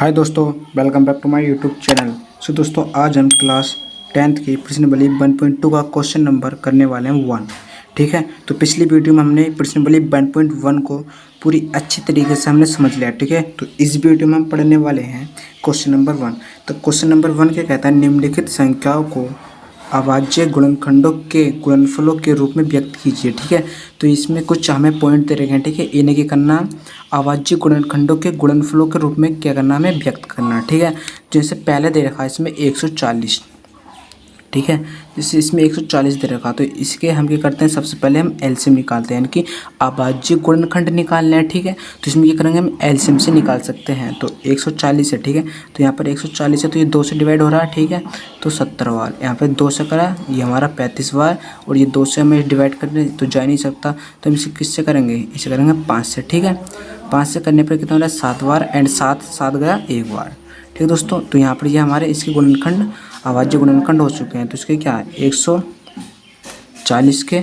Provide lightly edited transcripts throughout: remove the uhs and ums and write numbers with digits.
हाय दोस्तों, welcome back to my YouTube channel. So दोस्तों, आज हम क्लास 10th की प्रश्नावली 1.2 का क्वेश्चन नंबर करने वाले हैं 1। ठीक है, तो पिछली वीडियो में हमने प्रश्नावली 1.1 को पूरी अच्छी तरीके से हमने समझ लिया। ठीक है, तो इस वीडियो में हम पढ़ने वाले हैं क्वेश्चन नंबर 1। तो क्वेश्चन नंबर 1 क्या कहता है, निम्नलिखित संख्याओं को अभाज्य गुणनखंडों के गुणनफलों के रूप में व्यक्त कीजिए। ठीक है, तो इसमें कुछ हमें पॉइंट दे रखे हैं। ठीक है, इन्हें क्या करना, अभाज्य गुणनखंडों के गुणनफलों के रूप में क्या करना, हमें व्यक्त करना। ठीक है, जैसे पहले दे रखा है इसमें 140। ठीक है, जैसे इसमें 140 दे रखा, तो इसके हम क्या करते हैं, सबसे पहले हम एलसीएम निकालते हैं, यानी कि अभाज्य गुणनखंड निकालना है। ठीक है, तो इसमें क्या करेंगे, हम एलसीएम से निकाल सकते हैं। तो 140 है। ठीक है, तो यहाँ पर 140 है, तो ये 2 से डिवाइड हो रहा है। ठीक है, तो 70 बार यहाँ पर 2 से करा, ये हमारा 35 बार, और ये 2 से हमें डिवाइड करने तो जा नहीं सकता, तो हम इसे किससे करेंगे, इसे करेंगे 5 से। ठीक है, 5 से करने पर कितना हो रहा है, 7 बार, एंड 7 गया 1 बार। ठीक है दोस्तों, तो यहाँ पर ये हमारे इसके गुणनखंड अभाज्य गुणनखंड हो चुके हैं। तो इसके क्या है, 140 के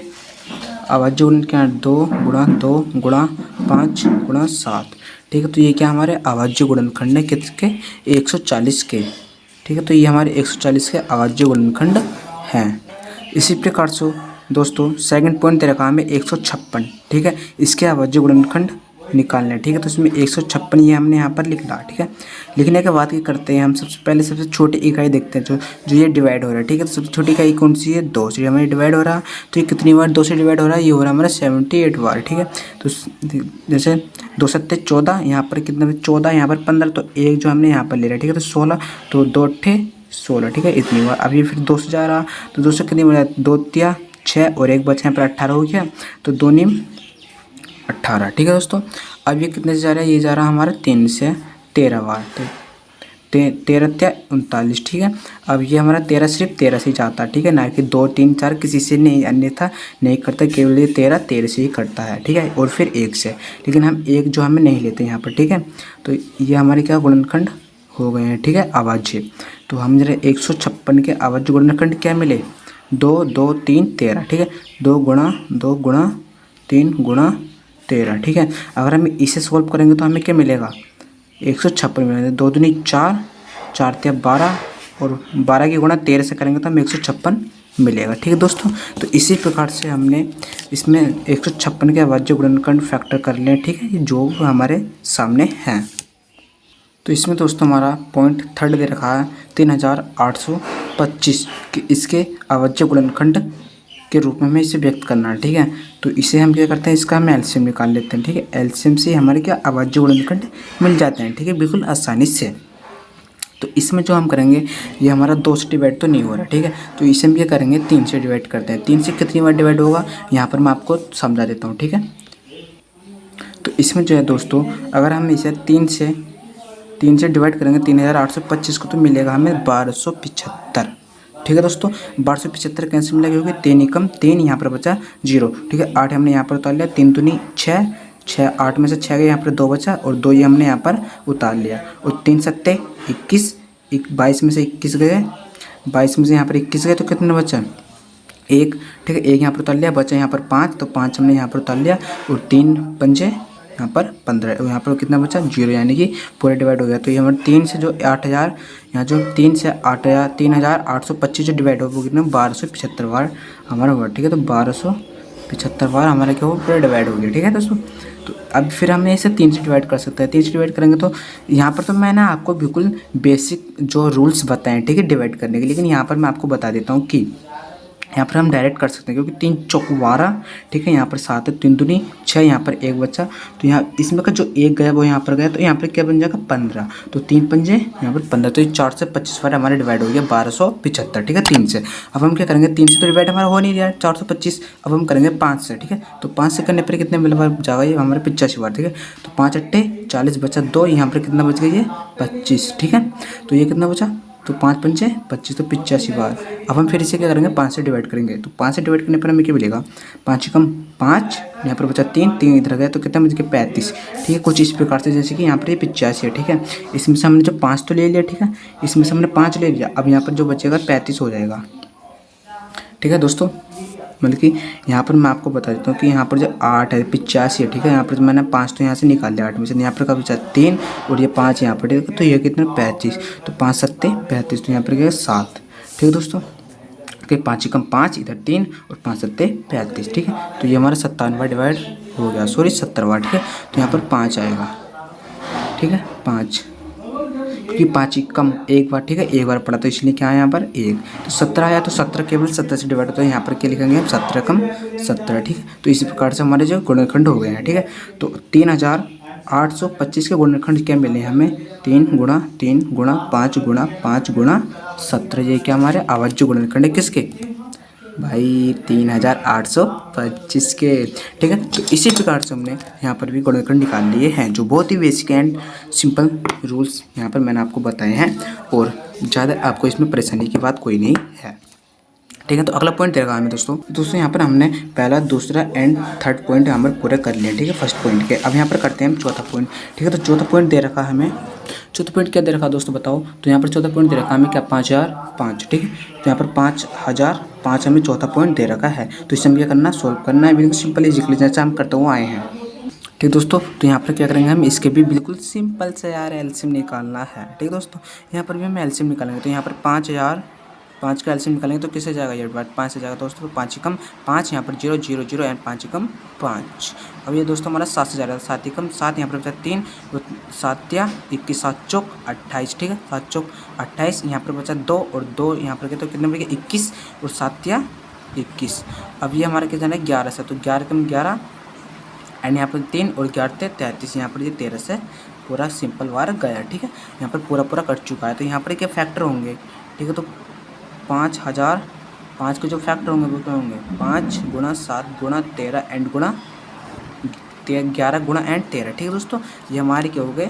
अभाज्य गुणनखंड 2 गुणा 2 गुणा 5 गुणा 7। ठीक है, तो ये क्या हमारे अभाज्य गुणनखंड है किसके, 140 के। ठीक है, तो ये हमारे 140 के अभाज्य गुणनखंड हैं। इसी प्रकार से दोस्तों सेकंड पॉइंट दे रखा हमें 156। ठीक है, इसके अभाज्य गुणनखंड निकालना है। ठीक है, तो इसमें 156 ये हमने यहाँ पर लिख ला। ठीक है, लिखने के बाद क्या करते हैं, हम सबसे पहले सबसे छोटी इकाई देखते हैं जो ये डिवाइड हो रहा है। ठीक है, तो सबसे छोटी इकाई कौन सी है, 2 से हमारे डिवाइड हो रहा है। तो ये कितनी बार 2 से डिवाइड हो रहा है, ये हो रहा है हमारा 78 बार। ठीक है, तो जैसे 2 सत्ते 14, यहाँ पर कितना 14, यहाँ पर 15, तो एक जो हमने यहाँ पर ले रहा है। ठीक है, तो 16, तो 2 अट्ठे 16। ठीक है, इतनी बार। अभी फिर 2 से जा रहा, तो 2 से कितनी बार, 2 तिया 6 और 1 बचा, यहाँ पर 18 हो गया, तो 2 नीम 18। ठीक है दोस्तों, अब ये कितने से जा रहा है, ये जा रहा है हमारा 3 से 13 बार, तो 13 त्या 39। ठीक है, अब ये हमारा 13 सिर्फ 13 से ही जाता है। ठीक है, ना कि 2 3 4 किसी से नहीं, अन्यथा नहीं करता, केवल ये 13 से ही करता है। ठीक है, और फिर 1 से, लेकिन हम 1 जो हमें नहीं लेते यहाँ पर। ठीक है, तो ये हमारे क्या गुणनखंड हो गए हैं। ठीक है, अभाज्य। तो हम जरा 156 के अभाज्य गुणनखंड क्या मिले, 2 2 3 13। ठीक है, 2 गुणा 3 गुणा 13। ठीक है, अगर हम इसे सोल्व करेंगे तो हमें क्या मिलेगा, 156 मिलेगा। 2 दूनी 4, 4 त्या 12, और 12 की गुणा 13 से करेंगे तो हमें 156 मिलेगा। ठीक है दोस्तों, तो इसी प्रकार से हमने इसमें 156 के अभाज्य गुणनखंड फैक्टर कर लिए। ठीक है, जो हमारे सामने हैं। तो इसमें दोस्तों हमारा पॉइंट थर्ड दे रखा है 3825 कि इसके अभाज्य गुणनखंड के रूप में हमें इसे व्यक्त करना है। ठीक है, तो इसे हम क्या करते हैं, इसका हम एलसीएम निकाल लेते हैं। ठीक है, एलसीएम से हमारे क्या अभाज्य गुणनखंड मिल जाते हैं। ठीक है, बिल्कुल आसानी से। तो इसमें जो हम करेंगे, ये हमारा 2 से डिवाइड तो नहीं हो रहा। ठीक है, तो इसे हम क्या करेंगे, 3 से डिवाइड करते हैं। 3 से कितनी बार डिवाइड होगा, यहाँ पर मैं आपको समझा देता हूँ। ठीक है, तो इसमें जो है दोस्तों, अगर हम इसे 3 से डिवाइड करेंगे 3825 को, तो मिलेगा हमें 1275। ठीक है दोस्तों, 1275 कैंसिल मिलेगा, क्योंकि 3 एकम 3, यहाँ पर बचा 0। ठीक है, 8 हमने यहाँ पर उतार लिया, 3 दूनी 6, 8 में से 6 गए, यहाँ पर 2 बचा, और 2 ये हमने यहाँ पर उतार लिया, और 3 सत्ते 21, 22 में से 21 गए, 22 में से यहाँ पर 21 गए, तो कितने बचा, 1। ठीक है, 1 यहाँ पर उतार लिया, बचा यहाँ पर 5, तो 5 हमने यहाँ पर उतार लिया, और 3 पंजे यहाँ पर 15, और यहाँ पर कितना बचा, 0, यानी कि पूरे डिवाइड हो गया। तो ये हमारे 3 से जो 8000, यहाँ जो 3 से 8000, 3825 जो डिवाइड हो वो कितना 1275 बार हमारा हुआ। ठीक है, तो 1275 बार हमारा क्या हो, पूरे डिवाइड हो गया। ठीक है दोस्तों, तो अब फिर हमने इसे 3 से डिवाइड कर सकते हैं। 3 से डिवाइड करेंगे तो यहाँ पर तो मैंने आपको बिल्कुल बेसिक जो रूल्स बताएं, ठीक है, डिवाइड करने के, लेकिन यहाँ पर मैं आपको बता देता हूँ कि यहाँ पर हम डायरेक्ट कर सकते हैं, क्योंकि 3 चौक 12। ठीक है, यहाँ पर 7 है, 3 दूनी 6, यहाँ पर 1 बचा, तो यहाँ इसमें का जो 1 गया वो यहाँ पर गया, तो यहाँ पर क्या बन जाएगा 15, तो 3 पंजे यहाँ पर 15, तो ये 4 से 25 बार हमारे डिवाइड हो गया 1275। ठीक है, 3 से। अब हम क्या करेंगे, 3 से तो डिवाइड हमारा हो नहीं रहा है 425, अब हम करेंगे 5 से। ठीक है, तो 5 से करने पर कितने मिल जाएगा, ये हमारे 85 बार। ठीक है, तो 5 अट्ठे 40 बचा 2, यहाँ पर कितना बच गया, ये 25। ठीक है, तो ये कितना बचा, तो 5 पंचे 25, तो 85 बार। अब हम फिर इसे क्या करेंगे, 5 से डिवाइड करेंगे, तो 5 से डिवाइड करने पर हमें क्या मिलेगा, 5 कम 5, यहाँ पर बचा 3 इधर गया, तो कितना बच गया 35। ठीक है, कुछ इस प्रकार से, जैसे कि यहाँ पर ये 85 है। ठीक है, इसमें से हमने जो 5 तो ले लिया। ठीक है, इसमें से हमने 5 ले लिया, अब यहाँ पर जो बचेगा 35 हो जाएगा। ठीक है दोस्तों, मतलब कि यहाँ पर मैं आपको बता देता हूँ कि यहाँ पर जो 8 है 85 है, ठीक है। यहाँ पर मैंने 5 तो यहाँ से निकाल लिया 8 में से, यहाँ पर का बचा 3 और ये 5 यहाँ पर, ठीक है। तो ये कितना 35, तो 5 सत्ते 35, तो यहाँ पर क्या 7, ठीक है दोस्तों। फिर 5 कम 5, इधर 3 और 5 सत्ते 35, ठीक है। तो ये हमारा 57वां डिवाइड हो गया, सॉरी 70वां, ठीक है। तो यहाँ पर 5 आएगा, ठीक है 5, क्योंकि 5 ही कम एक बार, ठीक है, एक बार पड़ा तो इसलिए क्या है यहाँ पर 1, तो 17 आया, तो 17 केवल 17 से डिवाइड होता है। यहाँ पर क्या लिखेंगे हम 17 कम 17, ठीक है। तो इसी प्रकार से हमारे जो गुणनखंड हो गए हैं, ठीक है। तो 3825 के गुणनखंड क्या मिले हमें, 3 गुणा 3 गुणा 5 गुणा 5 गुणा 17। ये क्या हमारे अभाज्य गुणनखंड है किसके भाई, 3825 के, ठीक है। तो इसी प्रकार से हमने यहाँ पर भी गुणनखंड निकाल लिए हैं, जो बहुत ही बेसिक एंड सिंपल रूल्स यहाँ पर मैंने आपको बताए हैं, और ज़्यादा आपको इसमें परेशानी की बात कोई नहीं है, ठीक है। तो अगला पॉइंट दे रखा है हमें दोस्तों यहाँ पर हमने पहला दूसरा एंड थर्ड पॉइंट यहाँ पर पूरे कर लिए, ठीक है, फर्स्ट पॉइंट के। अब यहाँ पर करते हैं हम चौथा पॉइंट, ठीक है। तो चौथा पॉइंट दे रखा है हमें, चौथा पॉइंट क्या दे रखा है दोस्तों बताओ। तो यहाँ पर चौथा पॉइंट दे रखा है हमें क्या 5005, ठीक है। तो यहाँ पर 5005 हमें चौथा पॉइंट दे रखा है। तो इससे हमें क्या करना, सोल्व करना है, बिल्कुल सिंपल इजी जैसे हम करते हुए आए हैं, ठीक दोस्तों। तो यहाँ पर क्या करेंगे हम, इसके भी बिल्कुल सिंपल से यार एलसीएम निकालना है, ठीक दोस्तों। यहाँ पर भी हम एलसीएम निकालेंगे। तो यहाँ पर 5 का एलसीएम निकालेंगे तो किससे जाएगा, ये बात 5 से जाएगा दोस्तों। तो 5 कम 5, यहाँ पर 0 0 0 एंड 5 कम 5। अब ये दोस्तों हमारा 7 से जा रहा है, 7 कम 7, यहाँ पर बचा 3, 7 या 21, 7 चौक 28, ठीक है, 7 चौक 28, यहाँ पर बचा 2 और 2 यहाँ पर तो कितने बचे 21 और 7 या 21। अब ये हमारा क्या जाना है 11 से, तो 11 कम 11 एंड यहाँ पर 3 और 11 33, यहाँ पर ये 13 से पूरा सिंपल वार गया, ठीक है। यहाँ पर पूरा कट चुका है। तो यहाँ पर क्या फैक्टर होंगे, ठीक है। तो 5 के जो फैक्टर होंगे वो क्या होंगे, 5 गुणा 7 गुणा 13 एंड गुणा 11 गुणा एंड 13, ठीक है दोस्तों। ये हमारे क्या हो गए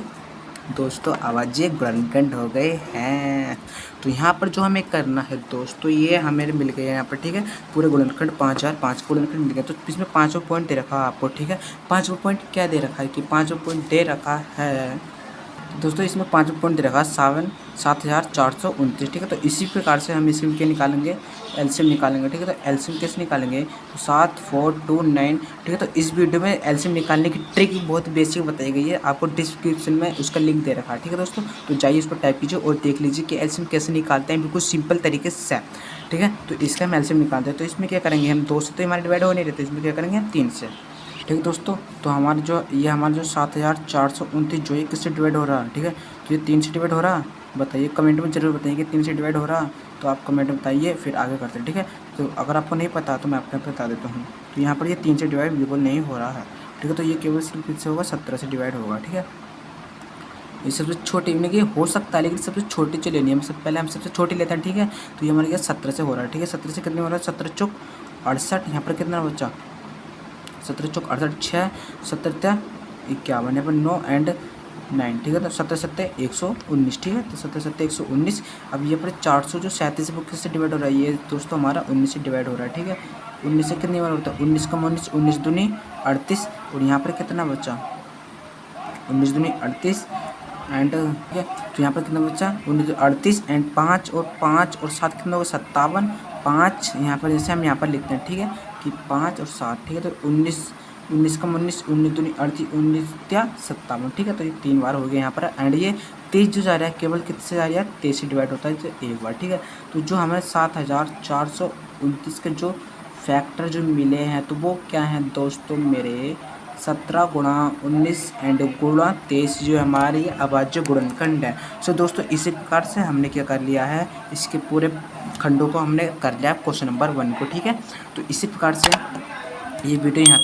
दोस्तों, अभाज्य गुणनखंड हो गए हैं। तो यहाँ पर जो हमें करना है दोस्तों, ये हमें मिल गए यहाँ पर, ठीक है, पूरे गुणनखंड 5005 गुणनखंड मिल गए। तो इसमें 5वां पॉइंट दे रखा है आपको, ठीक है। 5वां पॉइंट क्या दे रखा है कि 5वां पॉइंट दे रखा है दोस्तों, इसमें 5वां पॉइंट दे रखा है 7429, ठीक है। तो इसी प्रकार से हम इसमें क्या निकालेंगे, एलसीएम निकालेंगे, ठीक है। तो एलसीएम कैसे निकालेंगे, तो 7429, ठीक है। तो इस वीडियो में एलसीएम निकालने की ट्रिक बहुत बेसिक बताई गई है, आपको डिस्क्रिप्शन में उसका लिंक दे रखा है, ठीक है दोस्तों। तो जाइए उसको टाइप कीजिए और देख लीजिए कि एलसीएम कैसे निकालते हैं, बिल्कुल सिंपल तरीके से, ठीक है। तो इसका हम एलसीएम निकालते हैं। तो इसमें क्या करेंगे हम, 2 से तो हमारे डिवाइड हो नहीं रहते, इसमें क्या करेंगे हम 3 से, ठीक है दोस्तों। तो हमारा जो 7429 जो है किससे डिवाइड हो रहा है, ठीक है। तो ये 3 से डिवाइड हो रहा, बताइए कमेंट में जरूर बताइए कि 3 से डिवाइड हो रहा। तो आप कमेंट में बताइए, फिर आगे करते हैं, ठीक है। तो अगर आपको नहीं पता तो मैं आपको बता देता हूँ। तो यहाँ पर ये 3 से डिवाइड बिल्कुल नहीं हो रहा है, ठीक है। तो ये केवल सिर्फ किससे होगा, 17 से डिवाइड होगा, ठीक है। ये सबसे छोटी यानी कि हो सकता है, लेकिन सबसे छोटी जो लेनी है हम पहले हम सबसे छोटी लेते हैं, ठीक है। तो ये हमारे 17 से हो रहा है, ठीक है। 17 से कितने हो रहा है, 17 चौक 68, यहाँ पर कितना बचा 17 चौक 68, 6 17 51, यहाँ पर 9 एंड 9, ठीक है। तो 17 सत्ते 119, ठीक है। तो 17 सत्ते 119। अब ये पर 400 जो 37 वो किससे डिवाइड हो रहा है, ये दोस्तों हमारा 19 से डिवाइड हो रहा है, ठीक है। 19 से कितनी बार होता है, 19 कम 19, 19 दूनी 38, और यहाँ पर कितना बचा 19 दूनी 38 एंड, ठीक है। तो यहाँ पर कितना बचा 19 38 एंड 5 और 7 कितना होगा 57, 5 यहाँ पर जैसे हम यहाँ पर लिखते हैं, ठीक है, कि 5 और 7, ठीक है। तो 19 कम 19, 19 दूनी 38, 19 या 57, ठीक है। तो ये 3 बार हो गया यहाँ पर। एंड ये 23 जो जा रहा है केवल किससे जा रहा है, 23 से डिवाइड होता है तो एक बार, ठीक है। तो जो हमें 7429 के जो फैक्टर जो मिले हैं, तो वो क्या हैं दोस्तों मेरे, 17 गुणा 19 एंड गुणा 23 जो हमारी अभाज्य गुणनखंड है। सो दोस्तों इसी प्रकार से हमने क्या कर लिया है, इसके पूरे खंडों को हमने कर लिया क्वेश्चन नंबर 1 को, ठीक है। तो इसी प्रकार से ये वीडियो यहाँ